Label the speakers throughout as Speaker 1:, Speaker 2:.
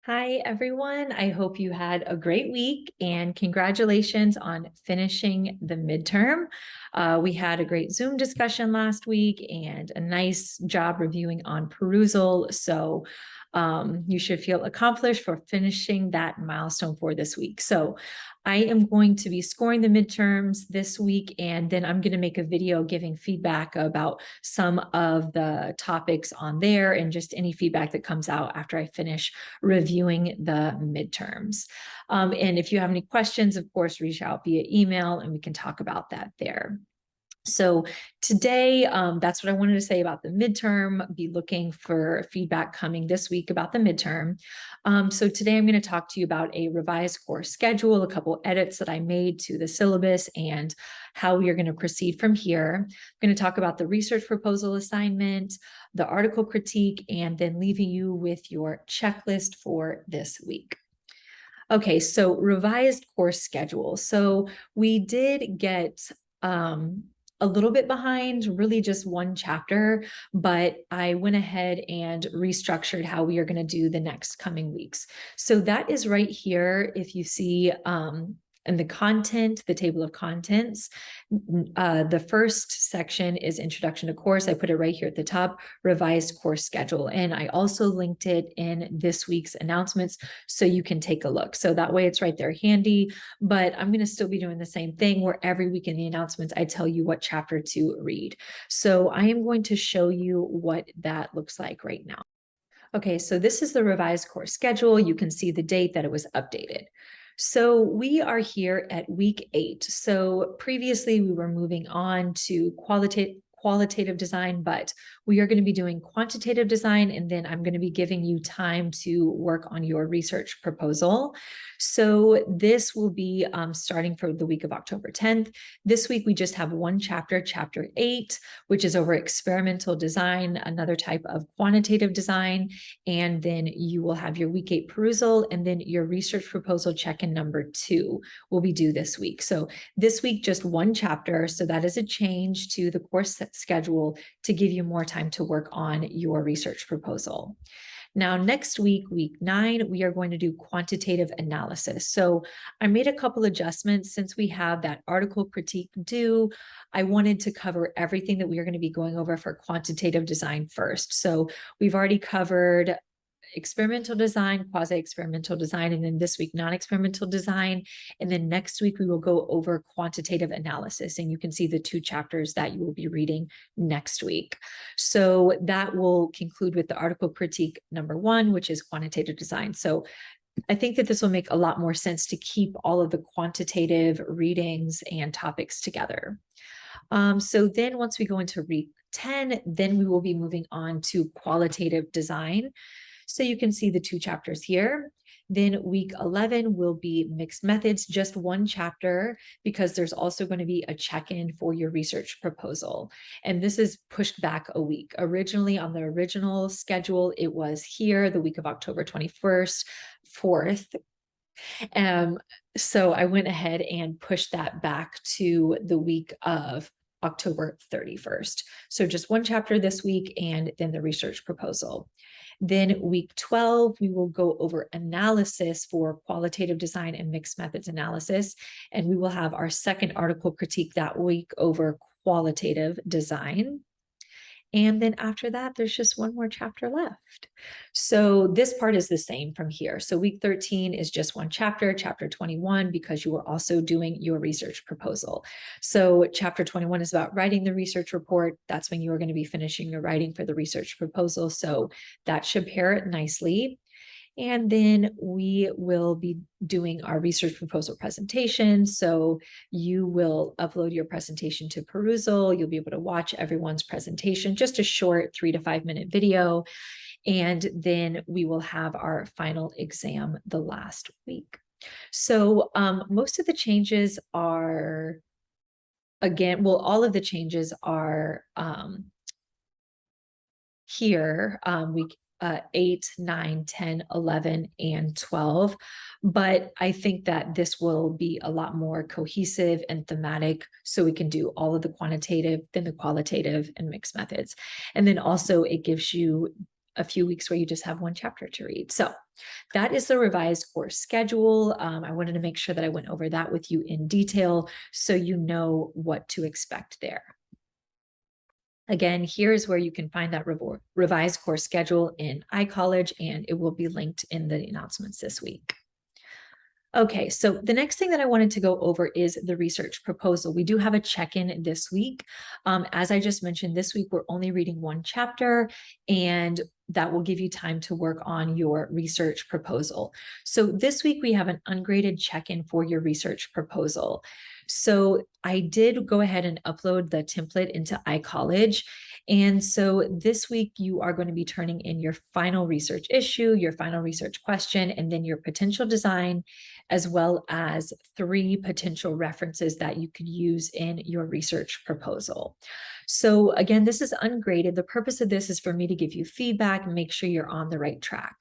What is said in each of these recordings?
Speaker 1: Hi, everyone. I hope you had a great week and congratulations on finishing the midterm. We had a great Zoom discussion last week and a nice job reviewing on perusal. So you should feel accomplished for finishing that milestone for this week. So I am going to be scoring the midterms this week, and then I'm going to make a video giving feedback about some of the topics on there and just any feedback that comes out after I finish reviewing the midterms. And if you have any questions, of course, reach out via email and we can talk about that there. So today, that's what I wanted to say about the midterm. Be looking for feedback coming this week about the midterm. So today I'm going to talk to you about a revised course schedule, a couple edits that I made to the syllabus, and how we are going to proceed from here. I'm going to talk about the research proposal assignment, the article critique, and then leaving you with your checklist for this week. Okay, so revised course schedule. So we did get a little bit behind, really just one chapter, but I went ahead and restructured how we are going to do the next coming weeks. So that is right here. If you see in the content, the table of contents, the first section is introduction to course. I put it right here at the top, revised course schedule. And I also linked it in this week's announcements so you can take a look. So that way it's right there handy, but I'm going to still be doing the same thing where every week in the announcements, I tell you what chapter to read. So I am going to show you what that looks like right now. Okay, so this is the revised course schedule. You can see the date that it was updated. So we are here at week 8. So previously we were moving on to qualitative design, but we are going to be doing quantitative design, and then I'm going to be giving you time to work on your research proposal. So this will be starting for the week of October 10th. This week, we just have one chapter, chapter 8, which is over experimental design, another type of quantitative design. And then you will have your week 8 perusal, and then your research proposal check-in number 2 will be due this week. So this week, just one chapter. So that is a change to the course schedule to give you more time to work on your research proposal. Now, next week, week 9, we are going to do quantitative analysis. So I made a couple adjustments since we have that article critique due. I wanted to cover everything that we are going to be going over for quantitative design first. So we've already covered experimental design, quasi-experimental design, and then this week, non-experimental design. And then next week, we will go over quantitative analysis. And you can see the 2 chapters that you will be reading next week. So that will conclude with the article critique number 1, which is quantitative design. So I think that this will make a lot more sense to keep all of the quantitative readings and topics together. So then once we go into week 10, then we will be moving on to qualitative design. So you can see the 2 chapters here. Then week 11 will be mixed methods, just one chapter, because there's also going to be a check-in for your research proposal. And this is pushed back a week. Originally on the original schedule, it was here the week of October 21st, 4th. So I went ahead and pushed that back to the week of October 31st. So just one chapter this week and then the research proposal. Then week 12, we will go over analysis for qualitative design and mixed methods analysis. And we will have our second article critique that week over qualitative design. And then after that, there's just one more chapter left. So this part is the same from here. So week 13 is just one chapter, chapter 21, because you are also doing your research proposal. So chapter 21 is about writing the research report. That's when you are going to be finishing your writing for the research proposal. So that should pair it nicely. And then we will be doing our research proposal presentation. So you will upload your presentation to Perusal. You'll be able to watch everyone's presentation, just a short 3 to 5 minute video. And then we will have our final exam the last week. So most of the changes are, again, well, all of the changes are here. Week 8, 9, 10, 11, and 12. But I think that this will be a lot more cohesive and thematic, so we can do all of the quantitative, then the qualitative and mixed methods. And then also it gives you a few weeks where you just have one chapter to read. So that is the revised course schedule. I wanted to make sure that I went over that with you in detail so you know what to expect there. Again, here's where you can find that revised course schedule in iCollege, and it will be linked in the announcements this week. Okay, so the next thing that I wanted to go over is the research proposal. We do have a check-in this week. As I just mentioned, this week we're only reading one chapter, and that will give you time to work on your research proposal. So this week we have an ungraded check-in for your research proposal. So I did go ahead and upload the template into iCollege. And so this week you are going to be turning in your final research issue, your final research question, and then your potential design, as well as 3 potential references that you could use in your research proposal. So again, this is ungraded. The purpose of this is for me to give you feedback and make sure you're on the right track.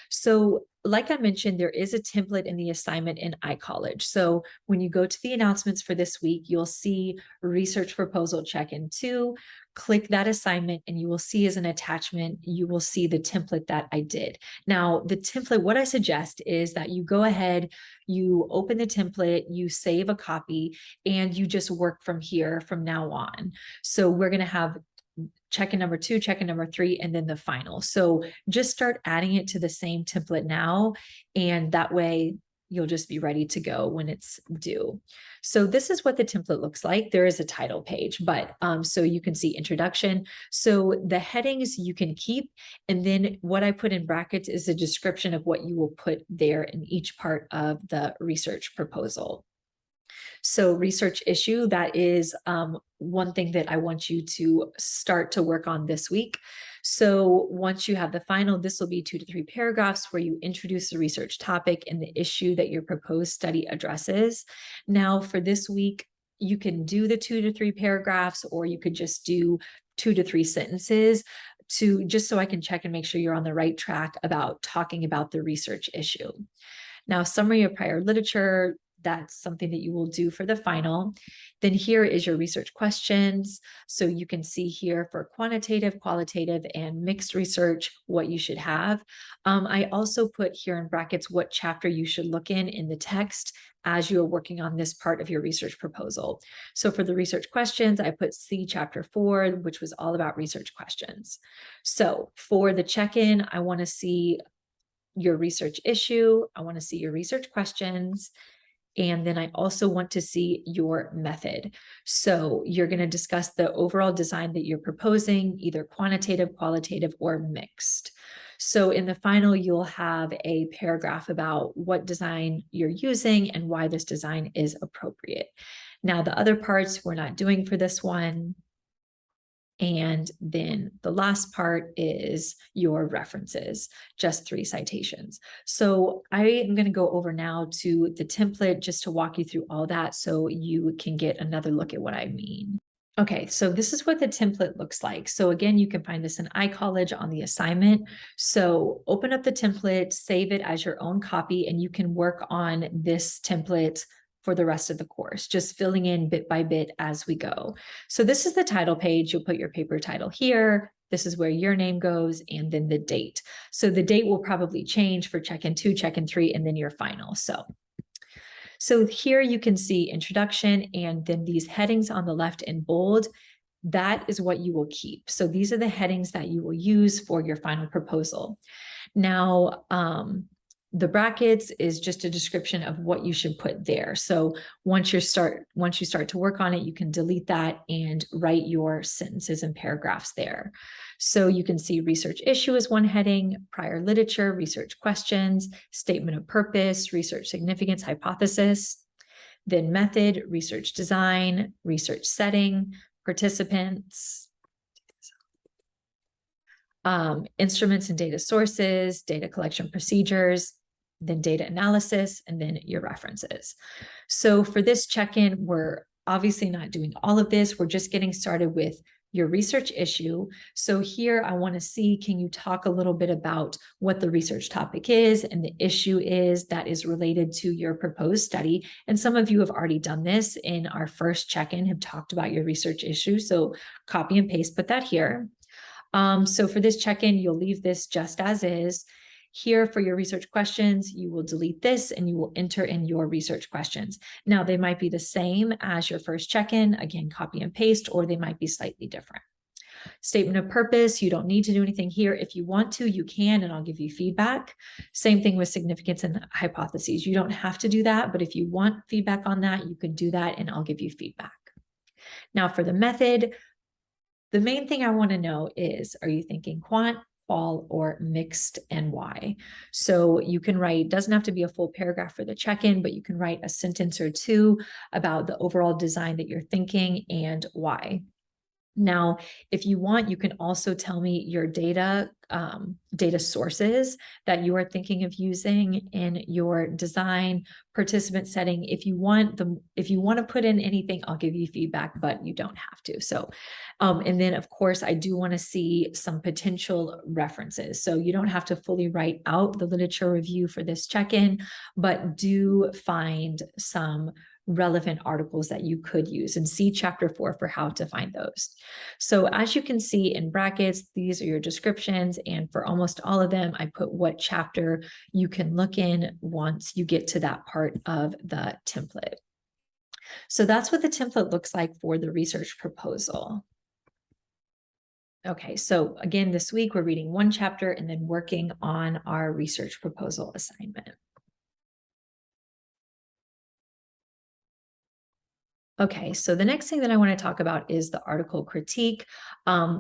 Speaker 1: So like I mentioned, there is a template in the assignment in iCollege. So when you go to the announcements for this week, you'll see research proposal check-in 2. Click that assignment and you will see as an attachment, you will see the template that I did. Now, the template, what I suggest is that you go ahead, you open the template, you save a copy, and you just work from here from now on. So we're going to have check-in number 2, check-in number 3, and then the final. So just start adding it to the same template now, and that way you'll just be ready to go when it's due. So this is what the template looks like. There is a title page, but so you can see introduction. So the headings you can keep, and then what I put in brackets is a description of what you will put there in each part of the research proposal. So research issue, that is one thing that I want you to start to work on this week. So once you have the final, this will be 2 to 3 paragraphs where you introduce the research topic and the issue that your proposed study addresses. Now for this week, you can do the 2 to 3 paragraphs, or you could just do 2 to 3 sentences to just so I can check and make sure you're on the right track about talking about the research issue. Now, summary of prior literature, that's something that you will do for the final. Then here is your research questions. So you can see here for quantitative, qualitative, and mixed research, what you should have. I also put here in brackets what chapter you should look in the text as you're working on this part of your research proposal. So for the research questions, I put C chapter 4, which was all about research questions. So for the check-in, I want to see your research issue. I want to see your research questions. And then I also want to see your method. So you're going to discuss the overall design that you're proposing, either quantitative, qualitative, or mixed. So in the final, you'll have a paragraph about what design you're using and why this design is appropriate. Now, the other parts we're not doing for this one. And then the last part is your references, just 3 citations. So I am going to go over now to the template just to walk you through all that so you can get another look at what I mean. Okay, so this is what the template looks like. So again, you can find this in iCollege on the assignment. So open up the template, save it as your own copy, and you can work on this template for the rest of the course, just filling in bit by bit as we go. So this is the title page. You'll put your paper title here. This is where your name goes, and then the date. So the date will probably change for check-in 2, check-in 3, and then your final. So here you can see introduction, and then these headings on the left in bold, that is what you will keep. So these are the headings that you will use for your final proposal. Now, the brackets is just a description of what you should put there. So once you start to work on it, you can delete that and write your sentences and paragraphs there. So you can see research issue is one heading, prior literature, research questions, statement of purpose, research significance, hypothesis, then method, research design, research setting, participants, instruments and data sources, data collection procedures, then data analysis, and then your references. So for this check-in, we're obviously not doing all of this. We're just getting started with your research issue. So here I want to see, can you talk a little bit about what the research topic is and the issue is that is related to your proposed study? And some of you have already done this in our first check-in, have talked about your research issue. So copy and paste, put that here. So for this check-in, you'll leave this just as is. Here for your research questions, you will delete this and you will enter in your research questions. Now, they might be the same as your first check-in, again, copy and paste, or they might be slightly different. Statement of purpose, you don't need to do anything here. If you want to, you can, and I'll give you feedback. Same thing with significance and hypotheses. You don't have to do that, but if you want feedback on that, you can do that and I'll give you feedback. Now for the method, the main thing I want to know is, are you thinking quant, qual, or mixed, and why? So you can write, doesn't have to be a full paragraph for the check-in, but you can write a sentence or two about the overall design that you're thinking and why. Now, if you want, you can also tell me your data sources that you are thinking of using in your design participant setting. If you want to put in anything, I'll give you feedback, but you don't have to. So, and then of course, I do want to see some potential references. So you don't have to fully write out the literature review for this check-in, but do find some relevant articles that you could use, and see chapter 4 for how to find those. So as you can see in brackets, these are your descriptions. And for almost all of them, I put what chapter you can look in once you get to that part of the template. So that's what the template looks like for the research proposal. Okay, so again, this week we're reading one chapter and then working on our research proposal assignment. Okay, so the next thing that I want to talk about is the article critique.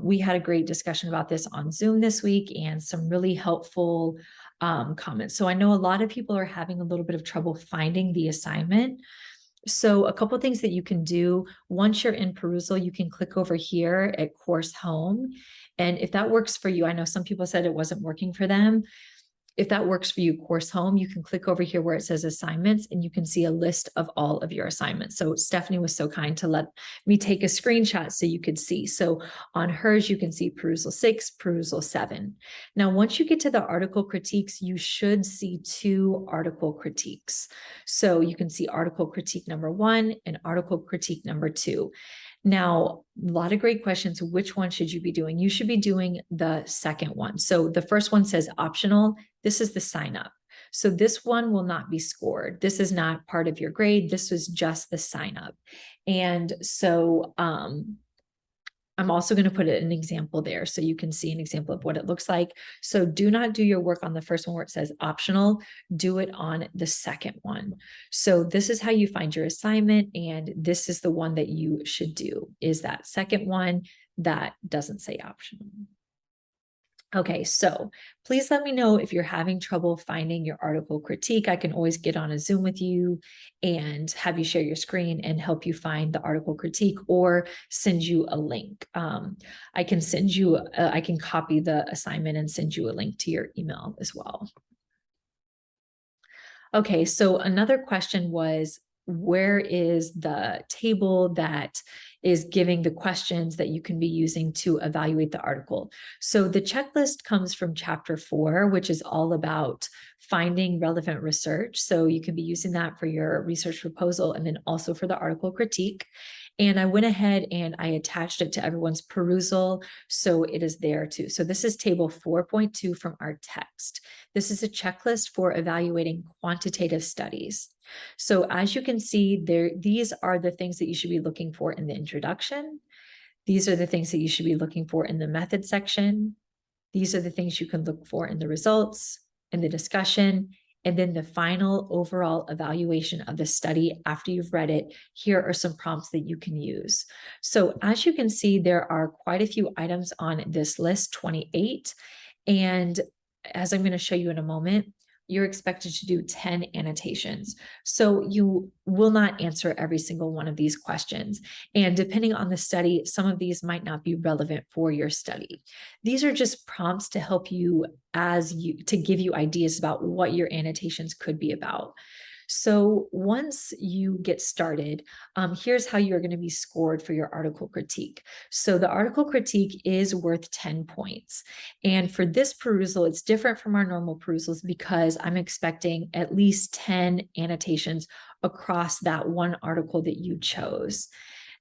Speaker 1: We had a great discussion about this on Zoom this week and some really helpful comments. So I know a lot of people are having a little bit of trouble finding the assignment. So a couple of things that you can do once you're in perusal, you can click over here at course home. And if that works for you, I know some people said it wasn't working for them. If that works for you, course home, you can click over here where it says assignments and you can see a list of all of your assignments. So Stephanie was so kind to let me take a screenshot so you could see. So on hers, you can see perusal 6, perusal 7. Now, once you get to the article critiques, you should see 2 article critiques. So you can see article critique number 1 and article critique number 2. Now, a lot of great questions. Which one should you be doing? You should be doing the second one. So the first one says optional. This is the sign up. So this one will not be scored. This is not part of your grade. This was just the sign up. And so I'm also going to put an example there so you can see an example of what it looks like. So do not do your work on the first one where it says optional, do it on the second one. So this is how you find your assignment, and this is the one that you should do, is that second one that doesn't say optional. Okay, so please let me know if you're having trouble finding your article critique. I can always get on a Zoom with you and have you share your screen and help you find the article critique, or send you a link. I can send you, I can copy the assignment and send you a link to your email as well. Okay, so another question was, where is the table that is giving the questions that you can be using to evaluate the article? So the checklist comes from chapter 4, which is all about finding relevant research. So you can be using that for your research proposal and then also for the article critique. And I went ahead and I attached it to everyone's perusal, so it is there too. So this is table 4.2 from our text. This is a checklist for evaluating quantitative studies. So as you can see there, these are the things that you should be looking for in the introduction. These are the things that you should be looking for in the method section. These are the things you can look for in the results, in the discussion, and then the final overall evaluation of the study after you've read it. Here are some prompts that you can use. So as you can see, there are quite a few items on this list, 28. And as I'm going to show you in a moment, you're expected to do 10 annotations. So you will not answer every single one of these questions. And depending on the study, some of these might not be relevant for your study. These are just prompts to help you to give you ideas about what your annotations could be about. So once you get started, here's how you're going to be scored for your article critique. So the article critique is worth 10 points. And for this perusal, it's different from our normal perusals because I'm expecting at least 10 annotations across that one article that you chose.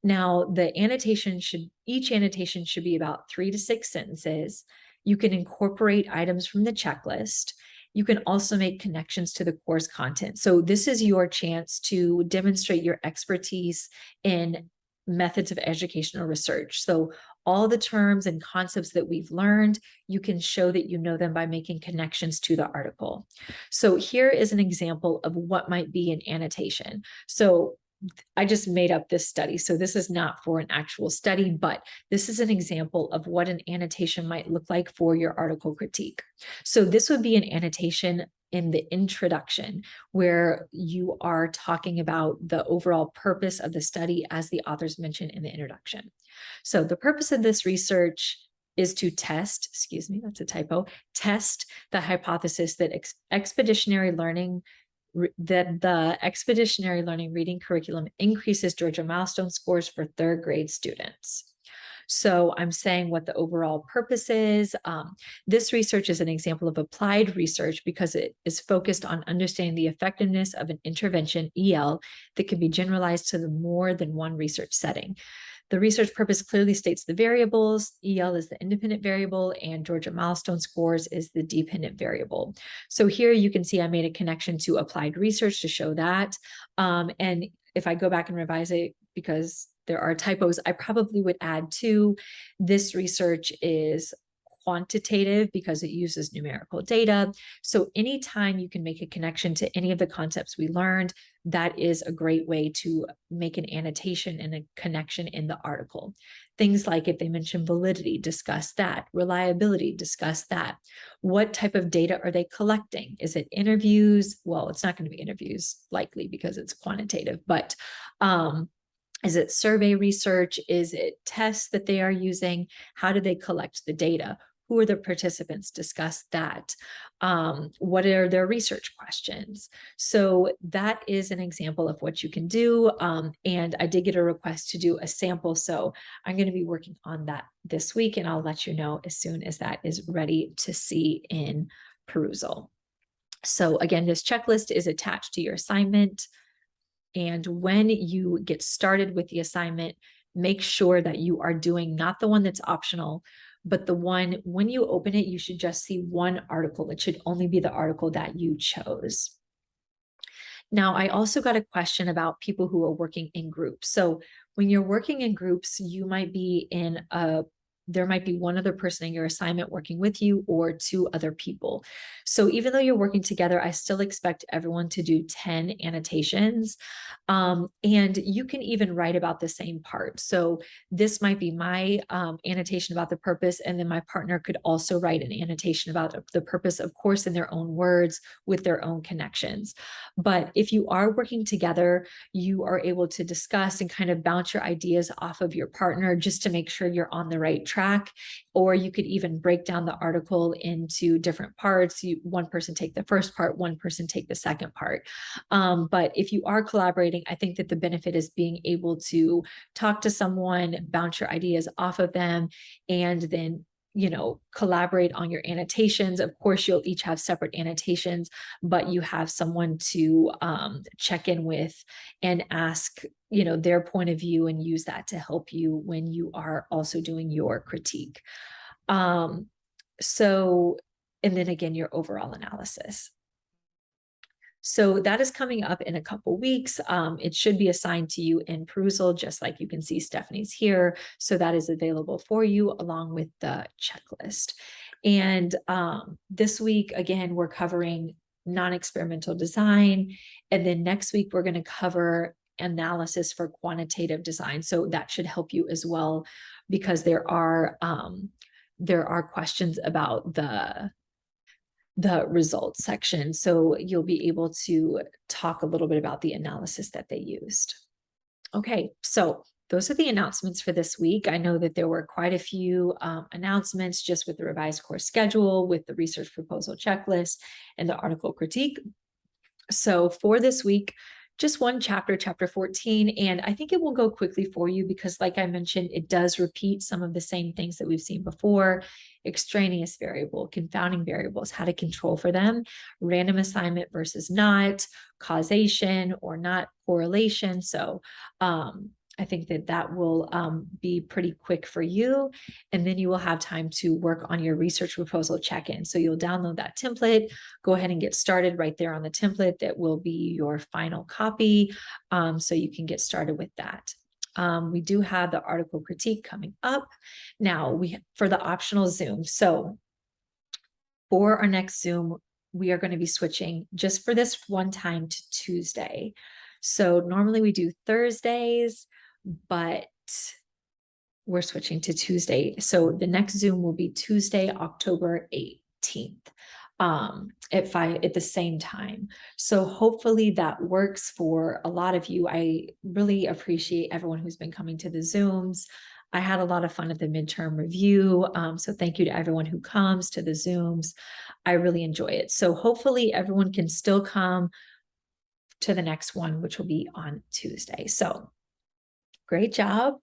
Speaker 1: Now, each annotation should be about 3 to 6 sentences. You can incorporate items from the checklist. You can also make connections to the course content. So this is your chance to demonstrate your expertise in methods of educational research. So all the terms and concepts that we've learned, you can show that you know them by making connections to the article. So here is an example of what might be an annotation. So I just made up this study. So this is not for an actual study, but this is an example of what an annotation might look like for your article critique. So this would be an annotation in the introduction, where you are talking about the overall purpose of the study, as the authors mentioned in the introduction. So the purpose of this research is to test, excuse me, that's a typo, test the hypothesis that expeditionary learning reading curriculum increases Georgia milestone scores for third grade students. So I'm saying what the overall purpose is. This research is an example of applied research because it is focused on understanding the effectiveness of an intervention, EL, that can be generalized to the more than one research setting. The research purpose clearly states the variables. EL is the independent variable, and Georgia milestone scores is the dependent variable. So here you can see I made a connection to applied research to show that. And if I go back and revise it, because there are typos, I probably would add to this research is quantitative because it uses numerical data. So anytime you can make a connection to any of the concepts we learned, that is a great way to make an annotation and a connection in the article. Things like if they mention validity, discuss that. Reliability, discuss that. What type of data are they collecting? Is it interviews? Well, it's not going to be interviews likely because it's quantitative, but is it survey research? Is it tests that they are using? How do they collect the data? Who are the participants? Discuss that. What are their research questions? So that is an example of what you can do. And I did get a request to do a sample. So I'm going to be working on that this week, and I'll let you know as soon as that is ready to see in Perusal. So again, this checklist is attached to your assignment. And when you get started with the assignment, make sure that you are doing not the one that's optional, but the one, when you open it, you should just see one article. It should only be the article that you chose. Now, I also got a question about people who are working in groups. So when you're working in groups, you might be there might be one other person in your assignment working with you or 2 other people. So even though you're working together, I still expect everyone to do 10 annotations. And you can even write about the same part. So this might be my annotation about the purpose, and then my partner could also write an annotation about the purpose, of course, in their own words with their own connections. But if you are working together, you are able to discuss and kind of bounce your ideas off of your partner just to make sure you're on the right track. Or you could even break down the article into different parts. One person take the first part, one person take the second part. But if you are collaborating, I think that the benefit is being able to talk to someone, bounce your ideas off of them, and then collaborate on your annotations. Of course, you'll each have separate annotations, but you have someone to check in with and ask, their point of view, and use that to help you when you are also doing your critique. And then again, your overall analysis. So that is coming up in a couple weeks. It should be assigned to you in Perusal, just like you can see Stephanie's here. So that is available for you along with the checklist. And this week, again, we're covering non-experimental design. And then next week, we're going to cover analysis for quantitative design. So that should help you as well, because there are questions about the results section. So you'll be able to talk a little bit about the analysis that they used. Okay, so those are the announcements for this week. I know that there were quite a few announcements just with the revised course schedule, with the research proposal checklist, and the article critique. So for this week, just one chapter, chapter 14, and I think it will go quickly for you because, like I mentioned, it does repeat some of the same things that we've seen before: extraneous variable, confounding variables, how to control for them, random assignment versus not, causation or not correlation. So I think that that will be pretty quick for you. And then you will have time to work on your research proposal check-in. So you'll download that template, go ahead and get started right there on the template. That will be your final copy. So you can get started with that. We do have the article critique coming up. Now, for the optional Zoom. So for our next Zoom, we are going to be switching just for this one time to Tuesday. So normally we do Thursdays, but we're switching to Tuesday. So the next Zoom will be Tuesday, October 18th. At 5 at the same time. So hopefully that works for a lot of you. I really appreciate everyone who's been coming to the Zooms. I had a lot of fun at the midterm review. So thank you to everyone who comes to the Zooms. I really enjoy it. So hopefully everyone can still come to the next one, which will be on Tuesday. So great job.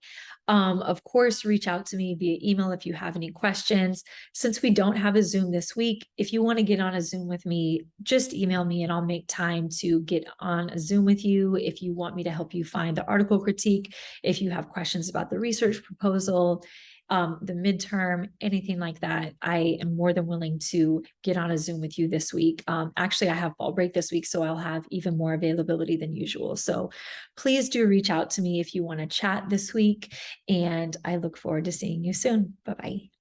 Speaker 1: Of course, reach out to me via email if you have any questions. Since we don't have a Zoom this week, if you want to get on a Zoom with me, just email me and I'll make time to get on a Zoom with you. If you want me to help you find the article critique, if you have questions about the research proposal, the midterm, anything like that, I am more than willing to get on a Zoom with you this week. Actually, I have fall break this week, so I'll have even more availability than usual. So please do reach out to me if you want to chat this week, and I look forward to seeing you soon. Bye-bye.